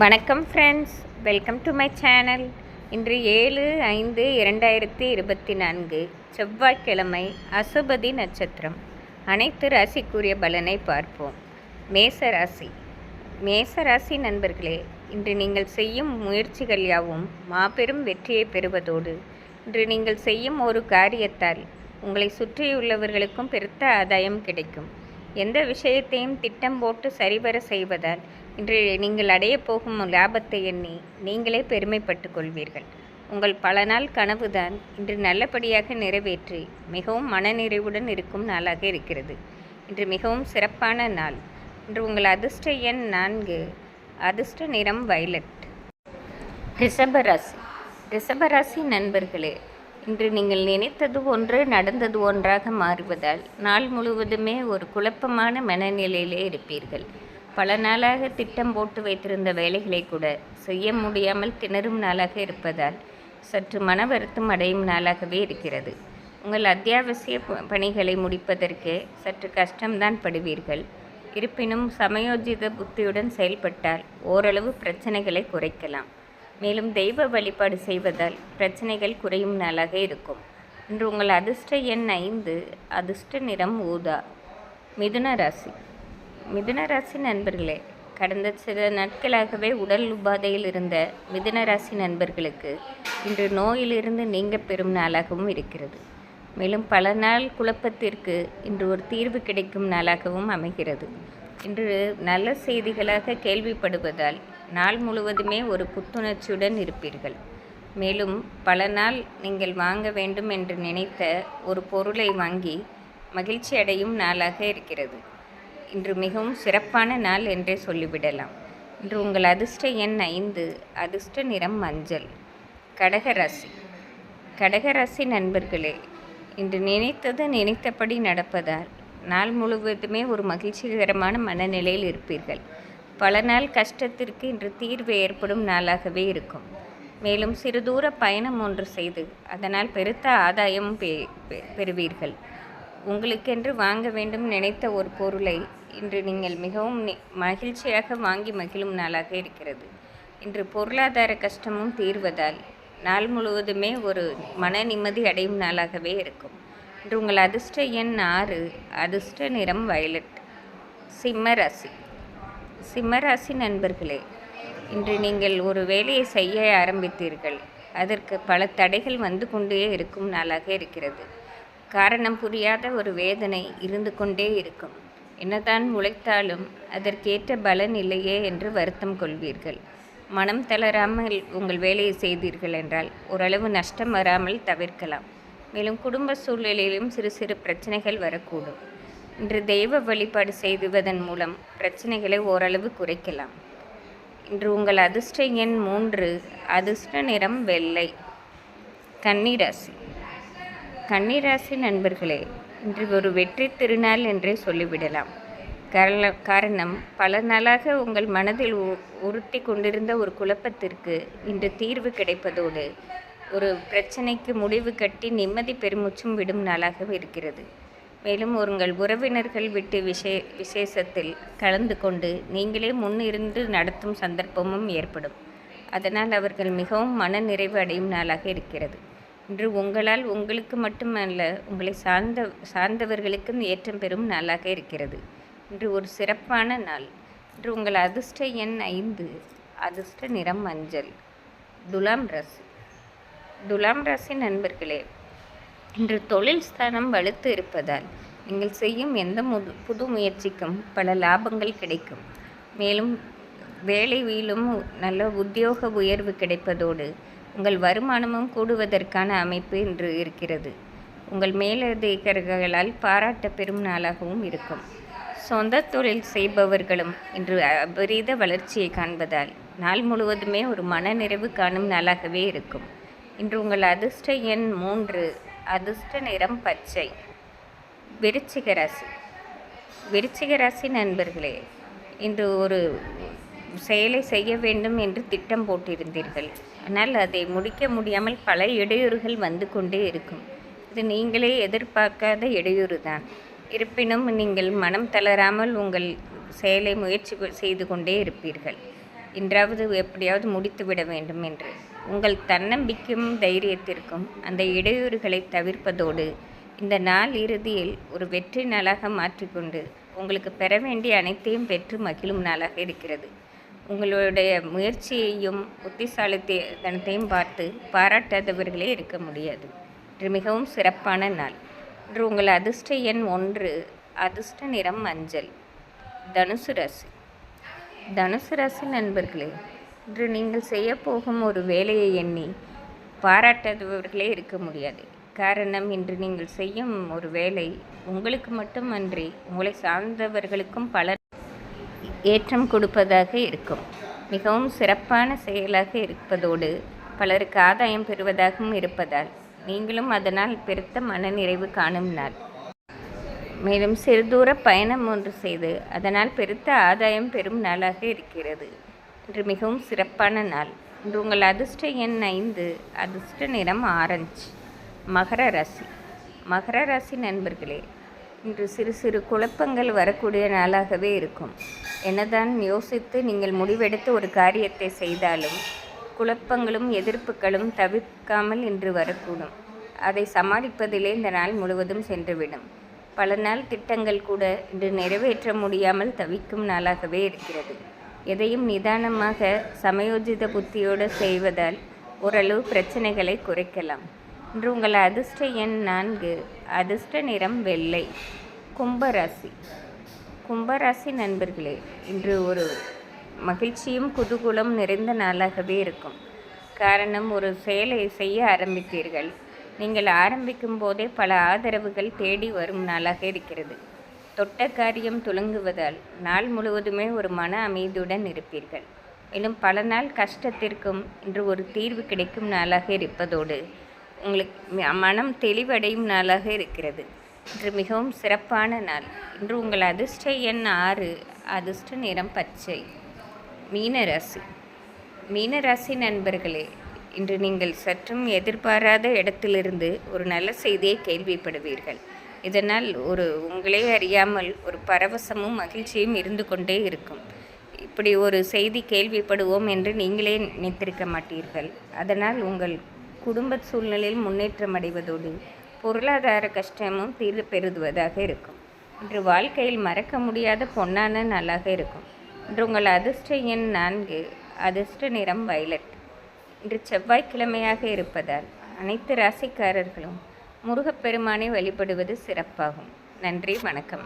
வணக்கம் friends, welcome to my channel. இன்று 7/5/2024 செவ்வாய்க்கிழமை, அசுபதி நட்சத்திரம். அனைத்து ராசிக்குரிய பலனை பார்ப்போம். மேசராசி. மேசராசி நண்பர்களே, இன்று நீங்கள் செய்யும் முயற்சிகள் யாவும் மாபெரும் வெற்றியை பெறுவதோடு, இன்று நீங்கள் செய்யும் ஒரு காரியத்தால் உங்களை சுற்றியுள்ளவர்களுக்கும் பெருத்த ஆதாயம் கிடைக்கும். எந்த விஷயத்தையும் திட்டம் போட்டு சரிவர செய்வதால் இன்று நீங்கள் அடையப் போகும் லாபத்தை எண்ணி நீங்களே பெருமைப்பட்டு கொள்வீர்கள். உங்கள் பல நாள் கனவுதான் இன்று நல்லபடியாக நிறைவேற்றி மிகவும் மனநிறைவுடன் இருக்கும் நாளாக இருக்கிறது. இன்று மிகவும் சிறப்பான நாள். இன்று உங்கள் அதிர்ஷ்ட எண் 4, அதிர்ஷ்ட நிறம் வயலட். ரிஷபராசி. ரிஷபராசி நண்பர்களே, இன்று நீங்கள் நினைத்தது ஒன்று நடந்தது ஒன்றாக மாறுவதால் நாள் முழுவதுமே ஒரு குழப்பமான மனநிலையிலே இருப்பீர்கள். பல நாளாக திட்டம் போட்டு வைத்திருந்த வேலைகளை கூட செய்ய முடியாமல் திணறும் நாளாக இருப்பதால் சற்று மன வருத்தம் அடையும் நாளாகவே இருக்கிறது. உங்கள் அத்தியாவசிய பணிகளை முடிப்பதற்கே சற்று கஷ்டம்தான் படுவீர்கள். இருப்பினும் சமயோஜித புத்தியுடன் செயல்பட்டால் ஓரளவு பிரச்சனைகளை குறைக்கலாம். மேலும் தெய்வ வழிபாடு செய்வதால் பிரச்சனைகள் குறையும் நாளாக இருக்கும். இன்று உங்கள் அதிர்ஷ்ட எண் 5, அதிர்ஷ்ட நிறம் ஊதா. மிதுன ராசி. மிதுன ராசி நண்பர்களே, கடந்த சில நாட்களாகவே உடல் உபாதையில் இருந்த மிதுன ராசி நண்பர்களுக்கு இன்று நோயிலிருந்து நீங்க பெறும் நாளாகவும் இருக்கிறது. மேலும் பல நாள் குழப்பத்திற்கு இன்று ஒரு தீர்வு கிடைக்கும் நாளாகவும் அமைகிறது. இன்று நல்ல செய்திகளாக கேள்விப்படுவதால் நாள் முழுவதுமே ஒரு புத்துணர்ச்சியுடன் இருப்பீர்கள். மேலும் பல நாள் நீங்கள் வாங்க வேண்டும் என்று நினைத்த ஒரு பொருளை வாங்கி மகிழ்ச்சி அடையும் நாளாக இருக்கிறது. இன்று மிகவும் சிறப்பான நாள் என்றே சொல்லிவிடலாம். இன்று உங்கள் அதிர்ஷ்ட எண் 5, அதிர்ஷ்ட நிறம் மஞ்சள். கடகராசி. கடகராசி நண்பர்களே, இன்று நினைத்தது நினைத்தபடி நடப்பதால் நாள் முழுவதுமே ஒரு மகிழ்ச்சிகரமான மனநிலையில் இருப்பீர்கள். பல நாள் கஷ்டத்திற்கு இன்று தீர்வு ஏற்படும் நாளாகவே இருக்கும். மேலும் சிறு தூர பயணம் ஒன்று செய்து அதனால் பெருத்த ஆதாயம் பெறுவீர்கள். உங்களுக்கென்று வாங்க வேண்டும் நினைத்த ஒரு பொருளை இன்று நீங்கள் மிகவும் மகிழ்ச்சியாக வாங்கி மகிழும் நாளாக இருக்கிறது. இன்று பொருளாதார கஷ்டமும் தீர்வதால் நாள் முழுவதுமே ஒரு மன நிம்மதி அடையும் நாளாகவே இருக்கும். இன்று உங்கள் அதிர்ஷ்ட எண் 6, அதிர்ஷ்ட நிறம் வயலட். சிம்மராசி. சிம்மராசி நண்பர்களே, இன்று நீங்கள் ஒரு வேலையை செய்ய ஆரம்பித்தீர்கள். அதற்கு பல தடைகள் வந்து கொண்டே இருக்கும் நாளாக இருக்கிறது. காரணம் புரியாத ஒரு வேதனை இருந்து கொண்டே இருக்கும். என்னதான் உழைத்தாலும் அதற்கேற்ற பலன் இல்லையே என்று வருத்தம் கொள்வீர்கள். மனம் தளராமல் உங்கள் வேலையை செய்தீர்கள் என்றால் ஓரளவு நஷ்டம் வராமல் தவிர்க்கலாம். மேலும் குடும்ப சூழ்நிலையிலும் சிறு சிறு பிரச்சனைகள் வரக்கூடும். இன்று தெய்வ வழிபாடு செய்துவதன் மூலம் பிரச்சனைகளை ஓரளவு குறைக்கலாம். இன்று உங்கள் அதிர்ஷ்ட எண் 3, அதிர்ஷ்ட நிறம் வெள்ளை. கன்னிராசி. கன்னிராசி நண்பர்களே, இன்று ஒரு வெற்றி திருநாள் என்றே சொல்லிவிடலாம். காரணம் பல நாளாக உங்கள் மனதில் உறுத்தி கொண்டிருந்த ஒரு குழப்பத்திற்கு இன்று தீர்வு கிடைப்பதோடு ஒரு பிரச்சனைக்கு முடிவு கட்டி நிம்மதி பெருமூச்சும் விடும் நாளாக இருக்கிறது. மேலும் உங்கள் உறவினர்கள் விட்டு விசேஷத்தில் கலந்து கொண்டு நீங்களே முன்னிருந்து நடத்தும் சந்தர்ப்பமும் ஏற்படும். அதனால் அவர்கள் மிகவும் மன நிறைவு அடையும் நாளாக இருக்கிறது. இன்று உங்களால் உங்களுக்கு மட்டுமல்ல, உங்களை சார்ந்தவர்களுக்கும் ஏற்றம் பெறும் நாளாக இருக்கிறது. இன்று ஒரு சிறப்பான நாள். இன்று உங்கள் அதிர்ஷ்ட எண் 5, அதிர்ஷ்ட நிறம் மஞ்சள். துலாம் ராசி. துலாம் ராசி நண்பர்களே, இன்று தொழில் ஸ்தானம் வலுத்து இருப்பதால் நீங்கள் செய்யும் எந்த புது முயற்சிக்கும் பல லாபங்கள் கிடைக்கும். மேலும் வேலையிலும் நல்ல உத்தியோக உயர்வு கிடைப்பதோடு உங்கள் வருமானமும் கூடுவதற்கான அமைப்பு இன்று இருக்கிறது. உங்கள் மேலதிகாரிகளால் பாராட்ட பெறும் நாளாகவும் இருக்கும். சொந்த தொழில் செய்பவர்களும் இன்று அபரீத வளர்ச்சியை காண்பதால் நாள் முழுவதுமே ஒரு மனநிறைவு காணும் நாளாகவே இருக்கும். இன்று உங்கள் அதிர்ஷ்ட எண் 3, அதிர்ஷ்ட நிறம் பச்சை. விருச்சிக ராசி. விருச்சிக ராசி நண்பர்களே, இன்று ஒரு செயலை செய்ய வேண்டும் என்று திட்டம் போட்டிருந்தீர்கள். ஆனால் அதை முடிக்க முடியாமல் பல இடையூறுகள் வந்து கொண்டே இருக்கும். இது நீங்களே எதிர்பார்க்காத இடையூறு தான். இருப்பினும் நீங்கள் மனம் தளராமல் உங்கள் செயலை முயற்சி செய்து கொண்டே இருப்பீர்கள். இன்றாவது எப்படியாவது முடித்துவிட வேண்டும் என்று. உங்கள் தன்னம்பிக்கையும் தைரியத்திற்கும் அந்த இடையூறுகளை தவிர்ப்பதோடு இந்த நாள் இறுதியில் ஒரு வெற்றி நாளாக மாற்றிக்கொண்டு உங்களுக்கு பெற வேண்டிய அனைத்தையும் பெற்று மகிழும் நாளாக இருக்கிறது. உங்களுடைய முயற்சியையும் புத்திசாலித்தனத்தையும் பார்த்து பாராட்டாதவர்களே இருக்க முடியாது. இன்று மிகவும் சிறப்பான நாள். இன்று உங்கள் அதிர்ஷ்ட எண் 1, அதிர்ஷ்ட நிறம் மஞ்சள். தனுசு ராசி. தனுசு ராசி நண்பர்களே, இன்று நீங்கள் செய்ய போகும் ஒரு வேலையை எண்ணி பாராட்டாதவர்களே இருக்க முடியாது. காரணம், இன்று நீங்கள் செய்யும் ஒரு வேலை உங்களுக்கு மட்டுமன்றி உங்களை சார்ந்தவர்களுக்கும் பல ஏற்றம் கொடுப்பதாக இருக்கும். மிகவும் சிறப்பான செயலாக இருப்பதோடு பலருக்கு ஆதாயம் பெறுவதாகவும் இருப்பதால் நீங்களும் அதனால் பெருத்த மனநிறைவு காணும் நாள். மேலும் சிறுதூர பயணம் ஒன்று செய்து அதனால் பெருத்த ஆதாயம் பெறும் நாளாக இருக்கிறது. இன்று மிகவும் சிறப்பான நாள். இன்று உங்கள் அதிர்ஷ்ட எண் 5, அதிர்ஷ்ட நிறம் ஆரஞ்சு. மகர ராசி. மகர ராசி நண்பர்களே, இன்று சிறு சிறு குழப்பங்கள் வரக்கூடிய நாளாகவே இருக்கும். என்னதான் யோசித்து நீங்கள் முடிவெடுத்து ஒரு காரியத்தை செய்தாலும் குழப்பங்களும் எதிர்ப்புகளும் தவிர்க்காமல் இன்று வரக்கூடும். அதை சமாளிப்பதிலே இந்த நாள் முழுவதும் சென்றுவிடும். பல நாள் திட்டங்கள் கூட இன்று நிறைவேற்ற முடியாமல் தவிக்கும் நாளாகவே இருக்கிறது. எதையும் நிதானமாக சமயோஜித புத்தியோடு செய்வதால் ஓரளவு பிரச்சனைகளை குறைக்கலாம். இன்று உங்கள் அதிர்ஷ்ட எண் 4, அதிர்ஷ்ட நிறம் வெள்ளை. கும்பராசி. கும்பராசி நண்பர்களே, இன்று ஒரு மகிழ்ச்சியும் குதூகூலம் நிறைந்த நாளாகவே இருக்கும். காரணம், ஒரு செயலை செய்ய ஆரம்பித்தீர்கள். நீங்கள் ஆரம்பிக்கும் போதே பல ஆதரவுகள் தேடி வரும் நாளாக இருக்கிறது. தொட்ட காரியம் துலங்குவதால் நாள் முழுவதுமே ஒரு மன அமைதியுடன் இருப்பீர்கள். மேலும் பல நாள் கஷ்டத்திற்கும் இன்று ஒரு தீர்வு கிடைக்கும் நாளாக இருப்பதோடு உங்களுக்கு மனம் தெளிவடையும் நாளாக இருக்கிறது. இன்று மிகவும் சிறப்பான நாள். இன்று உங்கள் அதிர்ஷ்ட எண் 6, அதிர்ஷ்ட நிறம் பச்சை. மீனராசி. மீனராசி நண்பர்களே, இன்று நீங்கள் சற்றும் எதிர்பாராத இடத்திலிருந்து ஒரு நல்ல செய்தியை கேள்விப்படுவீர்கள். இதனால் உங்களே அறியாமல் ஒரு பரவசமும் மகிழ்ச்சியும் இருந்து கொண்டே இருக்கும். இப்படி ஒரு செய்தி கேள்விப்படுவோம் என்று நீங்களே நினைத்திருக்க மாட்டீர்கள். அதனால் உங்கள் குடும்ப சூழ்நிலையில் முன்னேற்றம் அடைவதோடு பொருளாதார கஷ்டமும் தீர்வு பெறுவதாக இருக்கும். இன்று வாழ்க்கையில் மறக்க முடியாத பொன்னான நாளாக இருக்கும். இன்று உங்கள் அதிர்ஷ்ட எண் 4, அதிர்ஷ்ட நிறம் வயலட். இன்று செவ்வாய்க்கிழமையாக இருப்பதால் அனைத்து ராசிக்காரர்களும் முருகப்பெருமானை வழிபடுவது சிறப்பாகும். நன்றி, வணக்கம்.